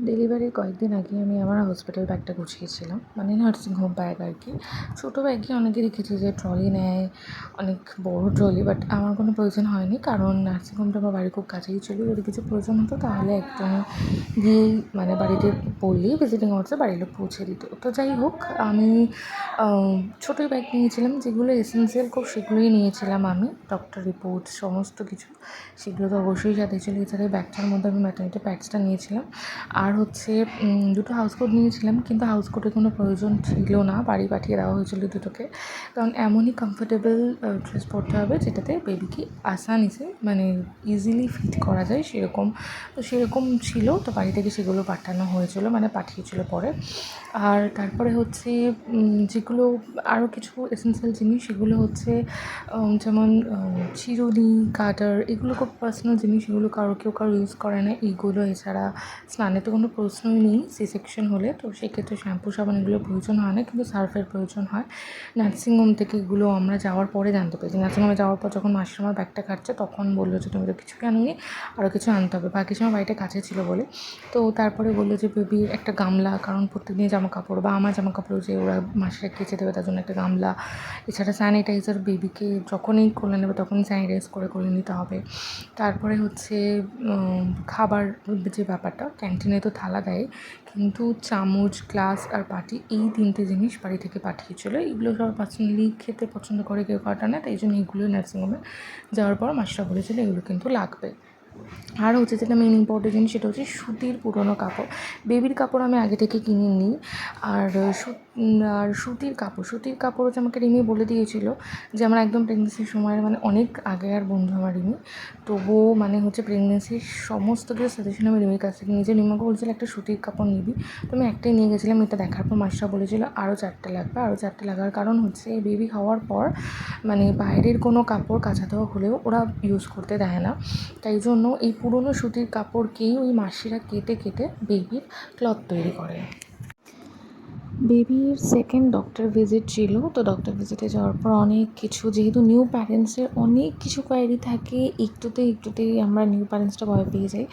ডেলিভারির কয়েকদিন আগে আমি আমার হসপিটাল ব্যাগটা গুছিয়েছিলাম, মানে নার্সিং হোম ব্যাগ আর কি। ছোটো ব্যাগে অনেকে দেখেছি যে ট্রলি নেয়, অনেক বড় ট্রলি, বাট আমার কোনো প্রয়োজন হয়নি, কারণ নার্সিং হোমটা আমার বাড়ির খুব কাছেই ছিল। যদি কিছু প্রয়োজন হতো তাহলে একদম গিয়েই মানে বাড়িতে বললেই ভিজিটিং আওয়ার্সে বাড়ির লোক পৌঁছে দিত। তো যাই হোক, আমি ছোটোই ব্যাগ নিয়েছিলাম, যেগুলো এসেন্সিয়াল খুব সেগুলোই নিয়েছিলাম আমি। ডক্টর রিপোর্ট সমস্ত কিছু সেগুলো তো অবশ্যই সাথে ছিল। এছাড়া এই ব্যাগটার মধ্যে আমি ম্যাটারনিটি প্যাডসটা নিয়েছিলাম, আর হচ্ছে দুটো হাউস কোট নিয়েছিলাম, কিন্তু হাউস কোটের কোনো প্রয়োজন ছিল না, বাড়ি পাঠিয়ে দেওয়া হয়েছিল দুটোকে। কারণ এমনই কমফোর্টেবল ড্রেস পরতে হবে যেটাতে বেবিকে আসানিসে মানে ইজিলি ফিট করা যায় সেরকম। তো সেরকম ছিল, তো বাড়ি থেকে সেগুলো পাঠানো হয়েছিল, মানে পাঠিয়েছিল পরে। আর তারপরে হচ্ছে যেগুলো আরও কিছু এসেন্সিয়াল জিনিস, সেগুলো হচ্ছে যেমন চিরুনি, কাটার, এগুলো খুব পার্সোনাল জিনিস, এগুলো কেউ ইউজ করে না এইগুলো। এছাড়া স্নানের তো কোনো প্রশ্নই নেই সি সেকশন হলে, তো সেক্ষেত্রে শ্যাম্পু সাবান এগুলোর প্রয়োজন হয় না, কিন্তু সার্ফের প্রয়োজন হয়। নার্সিংহোম থেকে এগুলো আমরা যাওয়ার পরে জানতে পেরেছি। নার্সিংহোমে যাওয়ার পর যখন মাসির আমার ব্যাগটা কাটছে, তখন বললো যে তুমি তো কিছু আনোনি, আরও কিছু আনতে হবে। বাকি সময় বাড়িটা কাছে ছিল বলে। তো তারপরে বললো যে বেবির একটা গামলা, কারণ প্রত্যেকদিন জামা কাপড় বা আমার জামা কাপড় যে ওরা মাসিরা কেচে দেবে, তার জন্য একটা গামলা। এছাড়া স্যানিটাইজার, বেবিকে যখনই কোলে নেবে তখনই স্যানিটাইজ করে কোলে নিতে হবে। তারপরে হচ্ছে খাবার যে ব্যাপারটা, ক্যান্টিনে তো থালা দেয়, কিন্তু চামচ, গ্লাস আর বাটি, এই তিনটে জিনিস বাড়ি থেকে পাঠিয়েছিল। এগুলো সব পার্সোনালি খেতে পছন্দ করে, কেউ কাটা না, তাই জন্য এইগুলো নার্সিংহোমে যাওয়ার পর মাসিরা বলেছিল এগুলো কিন্তু লাগবে। আর হচ্ছে যেটা মেন ইম্পর্টেন্ট জিনিস, সেটা হচ্ছে সুতির পুরোনো কাপড়। বেবির কাপড় আমি আগে থেকে কিনে নিই। আর সুতির কাপড় হচ্ছে আমাকে রিমি বলে দিয়েছিল যে আমার একদম প্রেগনেন্সির সময়, মানে অনেক আগে আর বন্ধু আমার রিমি, তবুও মানে হচ্ছে প্রেগনেন্সির সমস্ত কিছু সাজেশন আমি রিমির কাছ থেকে নিয়েছি। রিমাকে বলছিল একটা সুতির কাপড় নিবি, তো আমি একটাই নিয়ে গেছিলাম। এটা দেখার পর মাসরা বলেছিল আরও 4টে লাগবে। আরও 4টে লাগার কারণ হচ্ছে বেবি হওয়ার পর মানে বাইরের কোনো কাপড় কাচা ধোয়া হলেও ওরা ইউজ করতে দেয় না, তাই জন্য এই পুরনো সুতির কাপড়কেই ওই মাসিরা কেটে কেটে বেবির ক্লথ তৈরি করে। বেবির সেকেন্ড ডক্টর ভিজিট ছিল, তো ডক্টর ভিজিটে যাওয়ার পর অনেক কিছু, যেহেতু নিউ প্যারেন্টসের অনেক কিছু কোয়ারি থাকে, একটুতেই আমরা নিউ প্যারেন্টসটা ভয় পেয়ে যাই।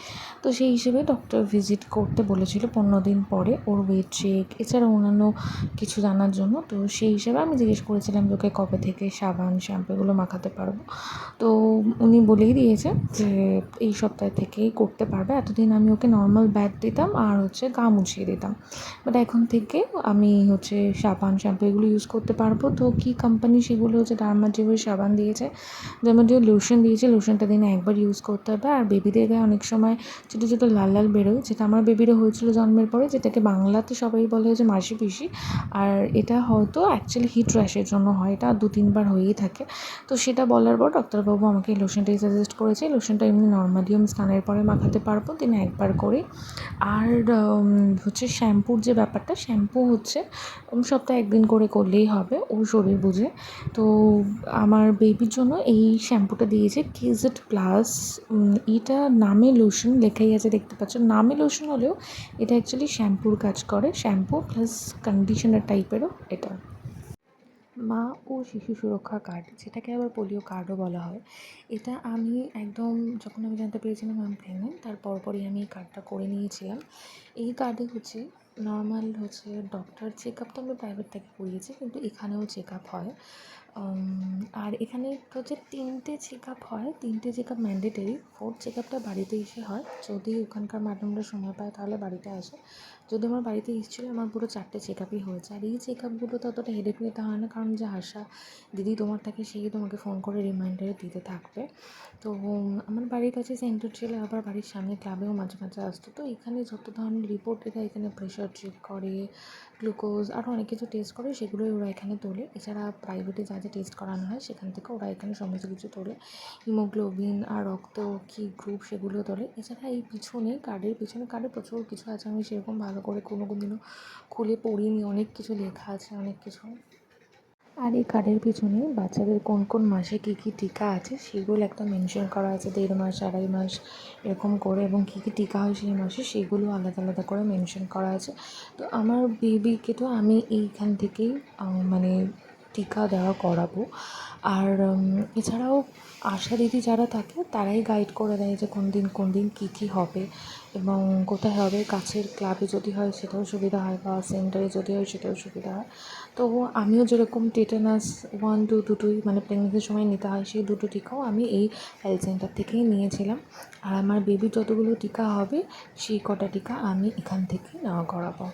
তো সেই হিসেবে ডক্টর ভিজিট করতে বলেছিল 15 দিন পরে, ওর ওয়েট চেক এছাড়া অন্যান্য কিছু জানার জন্য। তো সেই হিসেবে আমি জিজ্ঞেস করেছিলাম যে ওকে কবে থেকে সাবান, শ্যাম্পু এগুলো মাখাতে পারবো। তো উনি বলেই দিয়েছে যে এই সপ্তাহ থেকেই করতে পারবে। এতদিন আমি ওকে নর্মাল ব্যাথ দিতাম আর হচ্ছে গা মুছিয়ে দিতাম, বাট এখন থেকে আমি হচ্ছে সাবান, শ্যাম্পু এগুলো ইউজ করতে পারবো। তো কী কোম্পানি, সেগুলো হচ্ছে ডার্মাটিউবের সাবান দিয়েছে, ডার্মাটিউব লোশন দিয়েছে, লোশনটা দিনে একবার ইউজ করতে হবে। আর বেবিদের গায়ে অনেক সময় ছোটো ছোটো লাল লাল বেরোয়, যেটা আমার বেবিরও হয়েছিল জন্মের পরে, যেটাকে বাংলাতে সবাই বলে যে মাসি পিসি। আর এটা হয়তো অ্যাকচুয়ালি হিট র্যাশের জন্য হয়, এটা 2-3 বার হয়েই থাকে। তো সেটা বলার পর ডাক্তারবাবু আমাকে এই লোশনটাই সাজেস্ট করেছে। লোশনটা এমনি নর্মালি আমি স্নানের পরে মাখাতে পারবো দিনে একবার করে। আর হচ্ছে শ্যাম্পুর যে ব্যাপারটা, শ্যাম্পু হচ্ছে সপ্তাহে 1 দিন করে করলেই হবে, ওর শরীর বুঝে। তো আমার বেবির জন্য এই শ্যাম্পুটা দিয়েছে কেজেড প্লাস। এটা নামে লোশন লেখাই আছে, দেখতে পাচ্ছ, নামে লোশন হলেও এটা অ্যাকচুয়ালি শ্যাম্পুর কাজ করে, শ্যাম্পু প্লাস কন্ডিশনার টাইপেরও এটা। মা ও শিশু সুরক্ষা কার্ড, যেটাকে আবার পোলিও কার্ডও বলা হয়, এটা আমি একদম যখন আমি জানতে পেরেছিলাম আমি প্রেগনেন্ট, তার পরপরই আমি এই কার্ডটা করে নিয়েছিলাম। এই কার্ডে হচ্ছে নর্মাল হচ্ছে ডক্টর চেক আপ, তো আমি প্রাইভেট থেকে করিয়েছি, কিন্তু এখানেও চেক আপ হয়। আর এখানে হচ্ছে 3টে চেক আপ হয়, 3টে check up mandatory, 4th check আপটা বাড়িতে এসে হয়, যদি ওখানকার ম্যাডামরা সময় পায় তাহলে বাড়িতে আসে। যদি আমার বাড়িতে এসেছিলো, আমার পুরো 4টে চেক আপই হয়েছে। আর এই চেক আপগুলোতে অতটা হেডেক নিতে হয় না, কারণ যে আশা দিদি তোমার থাকে সেই তোমাকে ফোন করে রিমাইন্ডারে দিতে থাকবে। তো আমার বাড়ির কাছে সেন্টার ছিল, আবার বাড়ির সামনে ক্লাবেও মাঝে মাঝে আসতো। তো এখানে যত ধরনের রিপোর্ট, এরা এখানে প্রেশার চেক করে, গ্লুকোজ, আরও অনেক কিছু টেস্ট করে, সেগুলোই ওরা এখানে তোলে। এছাড়া প্রাইভেটে যা যা টেস্ট করানো হয় সেখান থেকে ওরা এখানে সমস্ত কিছু তোলে, হিমোগ্লোবিন আর রক্ত কী গ্রুপ সেগুলো তোলে। এছাড়া এই কার্ডে প্রচুর কিছু আছে, আমি সেরকম ভালো করে কোনো দিনও খুলে পড়িনি, অনেক কিছু লেখা আছে, অনেক কিছু। আর এই কার্ডের পিছনে বাচ্চাদের কোন কোন মাসে কী কী টিকা আছে সেগুলো একদম মেনশন করা আছে, 1.5 মাস, 2.5 মাস এরকম করে, এবং কী কী টিকা হয় সেই মাসে সেগুলো আলাদা আলাদা করে মেনশন করা আছে। তো আমার বেবিকে তো আমি এইখান থেকেই মানে টিকা দেওয়া করাবো। আর এছাড়াও আশা দিদি যারা থাকে তারাই গাইড করে দেয় যে কোন দিন কী হবে এবং কোথায় হবে। কাছের ক্লাবে যদি হয় সেটাও সুবিধা হয়, বা সেন্টারে যদি হয় সেটাও সুবিধা হয়। তো আমিও যেরকম টেটানাস 1-2 দুটোই মানে প্রেগনেন্সির সময় নিতে হয়, সেই দুটো টিকাও আমি এই হেলথ সেন্টার থেকেই নিয়েছিলাম। আর আমার বেবির যতগুলো টিকা হবে সেই কটা টিকা আমি এখান থেকেই নেওয়া করাবো।